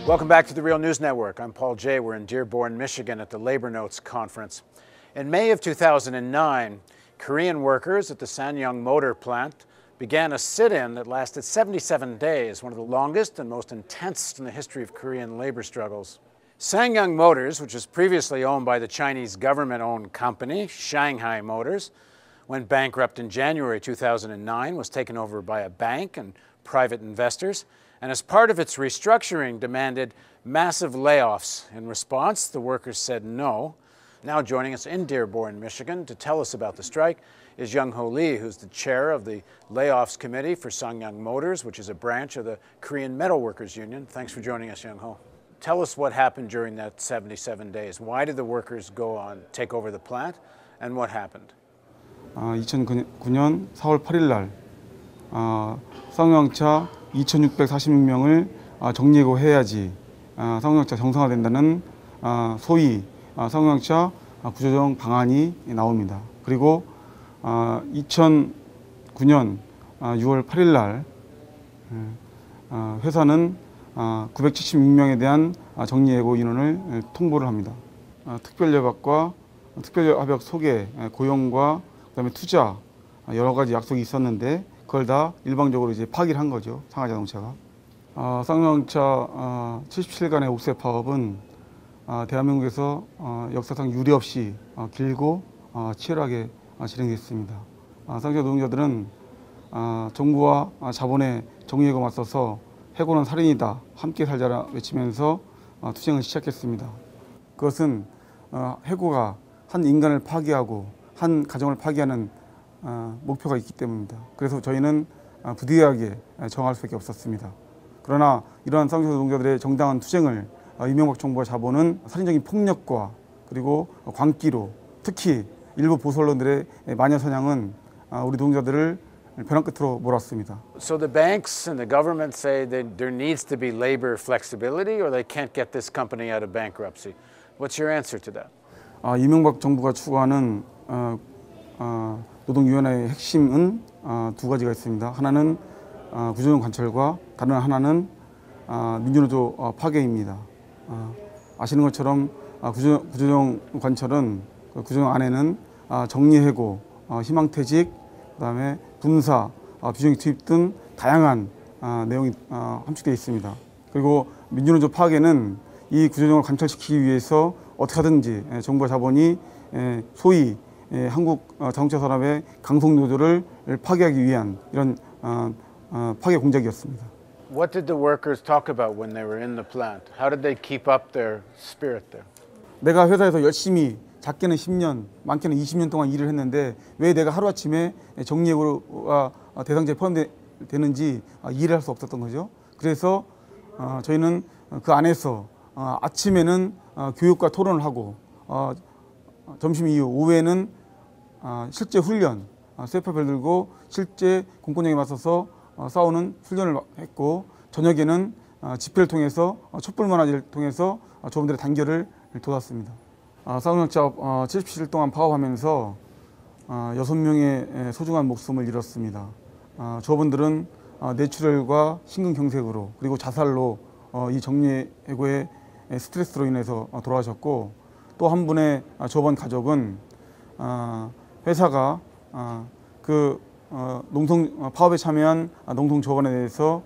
Welcome back to the Real News Network. I'm Paul Jay. We're in Dearborn, Michigan at the Labor Notes Conference. In May of 2009, Korean workers at the Sanyong Motor Plant began a sit-in that lasted 77 days, one of the longest and most intense in the history of Korean labor struggles. Sanyong Motors, which was previously owned by the Chinese government-owned company, Shanghai Motors, went bankrupt in January 2009, was taken over by a bank and private investors, and as part of its restructuring demanded massive layoffs. In response, the workers said no. Now joining us in Dearborn, Michigan to tell us about the strike is Young-Ho Lee, who's the chair of the Layoffs Committee for Sanyong Motors, which is a branch of the Korean Metal Workers Union. Thanks for joining us, Young-Ho. Tell us what happened during that 77 days. Why did the workers go on, take over the plant, and what happened? 2009년 4월 8일 날 쌍용차 2,646명을 정리해고해야지 쌍용차 정상화된다는 소위 쌍용차 구조조정 방안이 나옵니다. 그리고 2009년 6월 8일 날 회사는 976명에 대한 정리해고 인원을 통보를 합니다. 특별협약과 특별협약 속에 고용과 그다음에 투자 여러 가지 약속이 있었는데 그걸 다 일방적으로 이제 파기를 한 거죠. 상하자동차가. 쌍용차 77간의 옥새 파업은 대한민국에서 역사상 유례 없이 길고 치열하게 진행됐습니다. 쌍용차 노동자들은 정부와 자본의 정리해고 맞서서 해고는 살인이다, 함께 살자라 외치면서 투쟁을 시작했습니다. 그것은 해고가 한 인간을 파괴하고 한 가정을 파괴하는 목표가 있기 때문입니다. 그래서 저희는 부득이하게 정할 수밖에 없었습니다. 그러나 이러한 쌍용차 노동자들의 정당한 투쟁을 이명박 정부와 자본은 살인적인 폭력과 그리고 광기로 특히 일부 보수 언론들의 마녀 사냥은 우리 노동자들을 벼랑 끝으로 몰았습니다. So the banks and the government say that there needs to be labor flexibility or they can't get this company out of bankruptcy. What's your answer to that? 이명박 정부가 추구하는 노동위원회의 핵심은 두 가지가 있습니다. 하나는 구조조정 관철과 다른 하나는 민주노조 파괴입니다. 아시는 것처럼 구조조정 관철은 구조조정 안에는 정리해고, 희망퇴직, 그다음에 분사, 비정규 투입 등 다양한 내용이 함축되어 있습니다. 그리고 민주노조 파괴는 이 구조조정을 관철시키기 위해서 어떻게 하든지 정부와 자본이 소위 한국 자동차 산업의 강속노조를 파괴하기 위한 이런 파괴 공작이었습니다. What did the workers talk about when they were in the plant? How did they keep up their spirit there? 내가 회사에서 열심히 작게는 10년, 많게는 20년 동안 일을 했는데 왜 내가 하루아침에 정리해고가 대상자에 포함되는지 이해를 할 수 없었던 거죠. 그래서 저희는 그 안에서 아침에는 교육과 토론을 하고 점심 이후 오후에는 실제 훈련, 쇠파벨 들고 실제 공권력에 맞서서 싸우는 훈련을 했고 저녁에는 집회를 통해서 촛불 문화제를 통해서 조업들의 단결을 돋았습니다. 쌍용차 77일 동안 파업하면서 6명의 소중한 목숨을 잃었습니다. 조업원들은 뇌출혈과 심근경색으로 그리고 자살로 이 정리해고의 스트레스로 인해서 돌아가셨고 또 한 분의 조업원 가족은 회사가 그 농성 파업에 참여한 농성 조업원에 대해서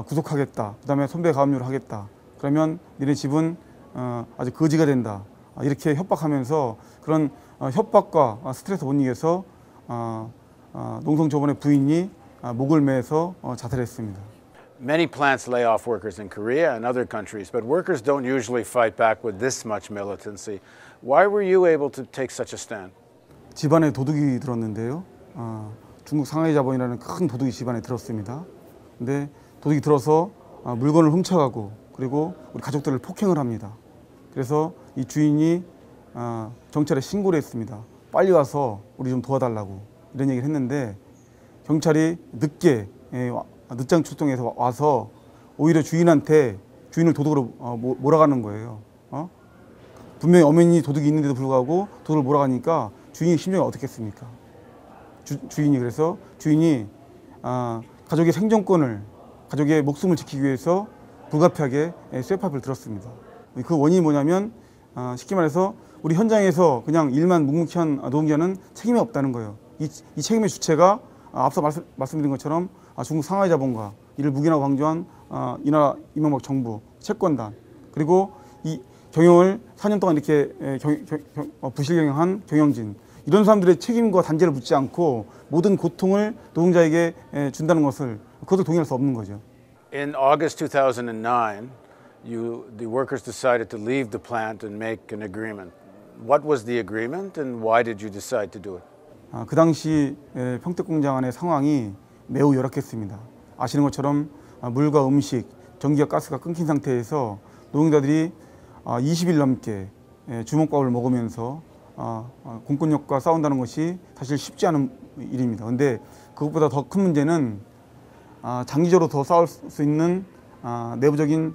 구속하겠다. 그다음에 선배 가압류를 하겠다. 그러면 니네 집은 아주 거지가 된다. 이렇게 협박하면서 그런 협박과 스트레스 못 이겨서 농성 조업원의 부인이 목을 매서 자살했습니다. Many plants lay off workers in Korea and other countries, but workers don't usually fight back with this much militancy. Why were you able to take such a stand? 집안에 도둑이 들었는데요. 중국 상하이 자본이라는 큰 도둑이 집안에 들었습니다. 근데 도둑이 들어서 물건을 훔쳐가고 그리고 우리 가족들을 폭행을 합니다. 그래서 이 주인이 경찰에 신고를 했습니다. 빨리 와서 우리 좀 도와달라고 이런 얘기를 했는데 경찰이 늦게 늦장 출동해서 와서 오히려 주인한테 주인을 도둑으로 몰아가는 거예요. 분명히 엄연히 도둑이 있는데도 불구하고 도둑을 몰아가니까 주인이 심정이 어떻겠습니까? 주인이 그래서 주인이 가족의 생존권을 가족의 목숨을 지키기 위해서 불가피하게 쇠파업을 들었습니다. 그 원인이 뭐냐면 쉽게 말해서 우리 현장에서 그냥 일만 묵묵히 한 노동자는 책임이 없다는 거예요. 이 책임의 주체가 앞서 말씀드린 것처럼 중국 상하이 자본가, 이를 묵인하고 강조한 이 나라 이명박 정부, 채권단, 그리고 이 경영을 4년 동안 이렇게 부실 경영한 경영진, 이런 사람들의 책임과 단죄를 묻지 않고 모든 고통을 노동자에게 준다는 것을, 그것을 동의할 수 없는 거죠. In August 2009, the workers decided to leave the plant and make an agreement. What was the agreement and why did you decide to do it? 그 당시 평택공장 안의 상황이 매우 열악했습니다. 아시는 것처럼 물과 음식, 전기와 가스가 끊긴 상태에서 노동자들이 20일 넘게 주먹밥을 먹으면서 공권력과 싸운다는 것이 사실 쉽지 않은 일입니다. 그런데 그것보다 더 큰 문제는 장기적으로 더 싸울 수 있는 내부적인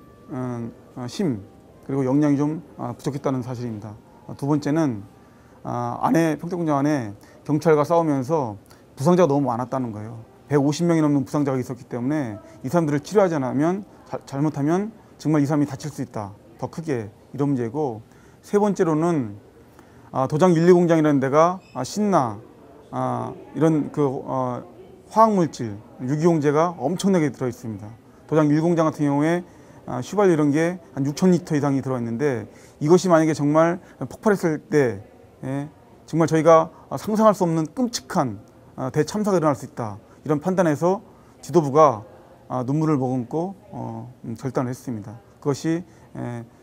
힘, 그리고 역량이 좀 부족했다는 사실입니다. 두 번째는 안에 평택공장 안에 경찰과 싸우면서 부상자가 너무 많았다는 거예요. 150명이 넘는 부상자가 있었기 때문에 이 사람들을 치료하지 않으면 잘못하면 정말 이 사람이 다칠 수 있다. 더 크게, 이런 문제고, 세 번째로는 도장 1, 2공장이라는 데가 신나 이런 화학물질, 유기용제가 엄청나게 들어 있습니다. 도장 1공장 같은 경우에 휘발유 이런 게 한 6,000리터 이상이 들어있는데, 이것이 만약에 정말 폭발했을 때 정말 저희가 상상할 수 없는 끔찍한 대참사가 일어날 수 있다. 이런 판단에서 지도부가 눈물을 머금고 결단을 했습니다. 그것이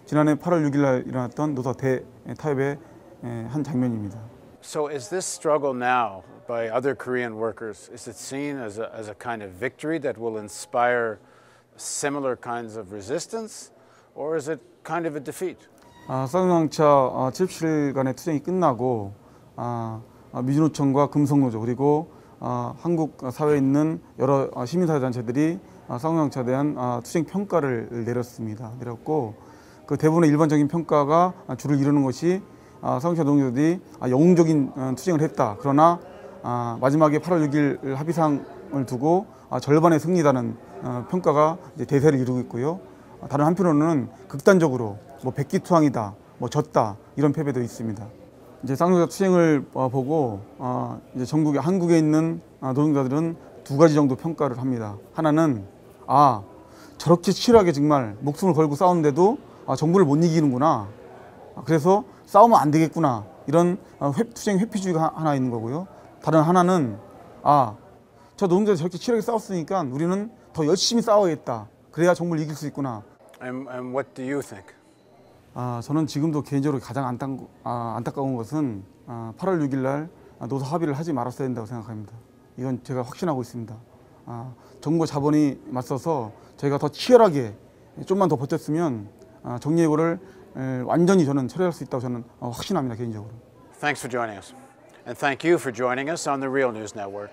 지난해 8월 6일 날 일어났던 노사 대타협의 한 장면입니다. So is this struggle now by other Korean workers, is it seen as a kind of victory that will inspire similar kinds of resistance, or is it kind of a defeat? 쌍용장차 77일간의 투쟁이 끝나고 민주노총과 금속노조, 그리고 한국 사회에 있는 여러 시민사회단체들이 쌍용장차에 대한 투쟁 평가를 내렸고, 그 대부분의 일반적인 평가가 주를 이루는 것이 쌍용차 노동자들이 영웅적인 투쟁을 했다. 그러나 마지막에 8월 6일 합의상을 두고 절반의 승리다는 평가가 이제 대세를 이루고 있고요. 다른 한편으로는 극단적으로 백기투항이다, 졌다, 이런 패배도 있습니다. 이제 쌍용차 투쟁을 보고 이제 한국에 있는 노동자들은 두 가지 정도 평가를 합니다. 하나는 저렇게 치열하게 정말 목숨을 걸고 싸우는데도 정부를 못 이기는구나. 그래서 싸우면 안 되겠구나. 이런 투쟁 회피주의가 하나 있는 거고요. 다른 하나는 저 노동자들이 저렇게 치열하게 싸웠으니까 우리는 더 열심히 싸워야겠다. 그래야 정부를 이길 수 있구나. And what do you think? 저는 지금도 개인적으로 가장 안타까운 것은 8월 6일 날 노사 합의를 하지 말았어야 된다고 생각합니다. 이건 제가 확신하고 있습니다. 정부 자본이 맞서서 저희가 더 치열하게 좀만 더 버텼으면 정리해고를 완전히 저는 처리할 수 있다고 저는 확신합니다, 개인적으로. Thanks for joining us. And thank you for joining us on the Real News Network.